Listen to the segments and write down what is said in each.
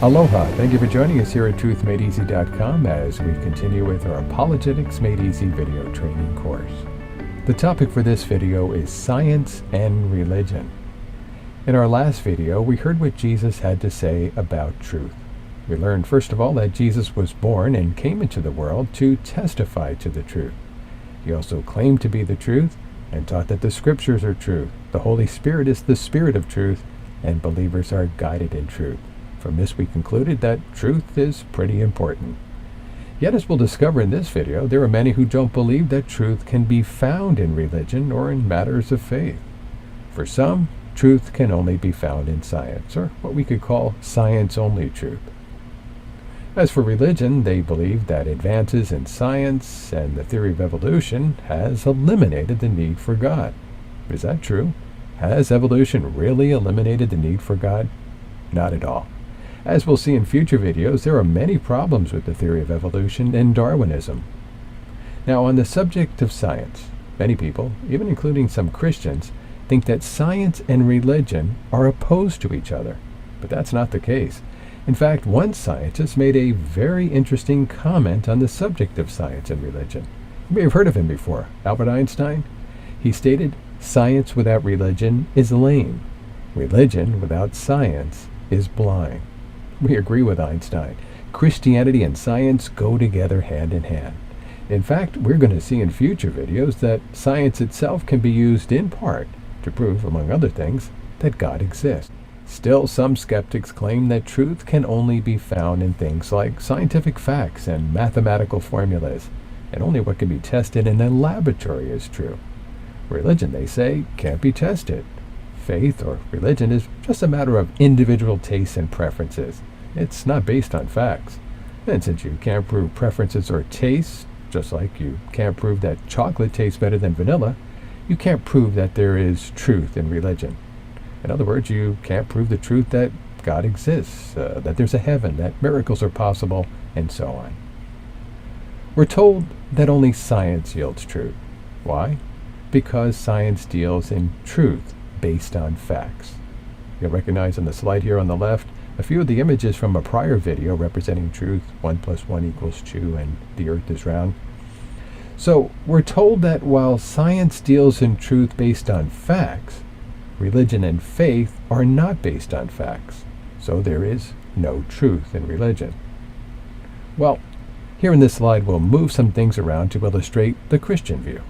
Aloha. Thank you for joining us here at TruthMadeEasy.com as we continue with our Apologetics Made Easy video training course. The topic for this video is science and religion. In our last video, we heard what Jesus had to say about truth. We learned, first of all, that Jesus was born and came into the world to testify to the truth. He also claimed to be the truth and taught that the scriptures are truth. The Holy Spirit is the Spirit of truth, and believers are guided in truth. From this, we concluded that truth is pretty important. Yet, as we'll discover in this video, there are many who don't believe that truth can be found in religion or in matters of faith. For some, truth can only be found in science, or what we could call science-only truth. As for religion, they believe that advances in science and the theory of evolution has eliminated the need for God. Is that true? Has evolution really eliminated the need for God? Not at all. As we'll see in future videos, there are many problems with the theory of evolution and Darwinism. Now, on the subject of science, many people, even including some Christians, think that science and religion are opposed to each other. But that's not the case. In fact, one scientist made a very interesting comment on the subject of science and religion. You may have heard of him before, Albert Einstein. He stated, "Science without religion is lame. Religion without science is blind." We agree with Einstein. Christianity and science go together hand in hand. In fact, we're going to see in future videos that science itself can be used in part to prove, among other things, that God exists. Still, some skeptics claim that truth can only be found in things like scientific facts and mathematical formulas, and only what can be tested in a laboratory is true. Religion, they say, can't be tested. Faith or religion is just a matter of individual tastes and preferences. It's not based on facts. And since you can't prove preferences or tastes, just like you can't prove that chocolate tastes better than vanilla, you can't prove that there is truth in religion. In other words, you can't prove the truth that God exists, that there's a heaven, that miracles are possible, and so on. We're told that only science yields truth. Why? Because science deals in truth based on facts. You'll recognize on the slide here on the left a few of the images from a prior video representing truth, 1 + 1 = 2, and the earth is round. So we're told that while science deals in truth based on facts, religion and faith are not based on facts. So there is no truth in religion. Well, here in this slide we'll move some things around to illustrate the Christian view.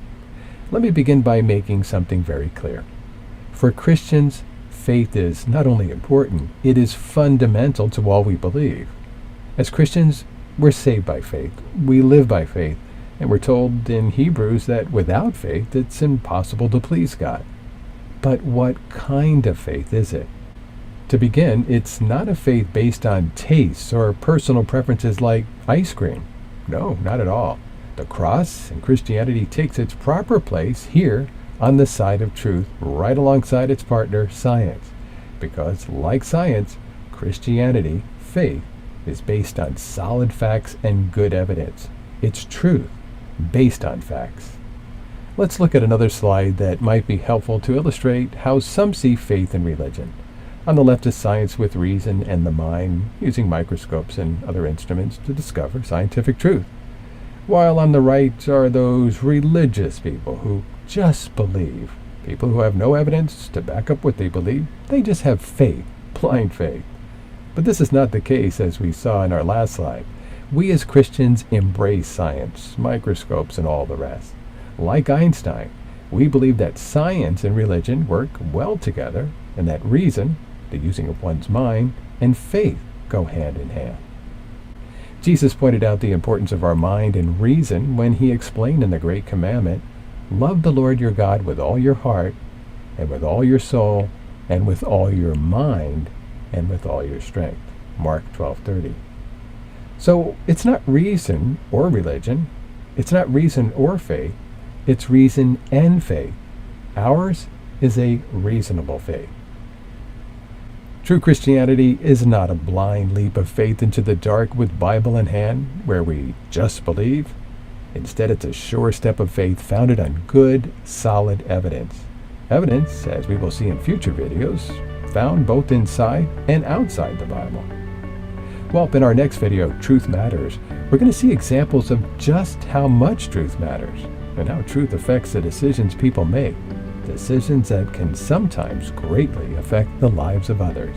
Let me begin by making something very clear. For Christians, faith is not only important, it is fundamental to all we believe. As Christians, we're saved by faith. We live by faith. And we're told in Hebrews that without faith, it's impossible to please God. But what kind of faith is it? To begin, it's not a faith based on tastes or personal preferences like ice cream. No, not at all. The cross in Christianity takes its proper place here on the side of truth, right alongside its partner, science. Because, like science, Christianity, faith, is based on solid facts and good evidence. It's truth, based on facts. Let's look at another slide that might be helpful to illustrate how some see faith in religion. On the left is science with reason and the mind, using microscopes and other instruments to discover scientific truth. While on the right are those religious people who just believe. People who have no evidence to back up what they believe. They just have faith, blind faith. But this is not the case, as we saw in our last slide. We as Christians embrace science, microscopes, and all the rest. Like Einstein, we believe that science and religion work well together, and that reason, the using of one's mind, and faith go hand in hand. Jesus pointed out the importance of our mind and reason when he explained in the Great Commandment, "Love the Lord your God with all your heart, and with all your soul, and with all your mind, and with all your strength." Mark 12:30. So it's not reason or religion. It's not reason or faith. It's reason and faith. Ours is a reasonable faith. True Christianity is not a blind leap of faith into the dark with Bible in hand, where we just believe. Instead, it's a sure step of faith founded on good, solid evidence. Evidence, as we will see in future videos, found both inside and outside the Bible. Well, in our next video, Truth Matters, we're going to see examples of just how much truth matters and how truth affects the decisions people make, decisions that can sometimes greatly affect the lives of others.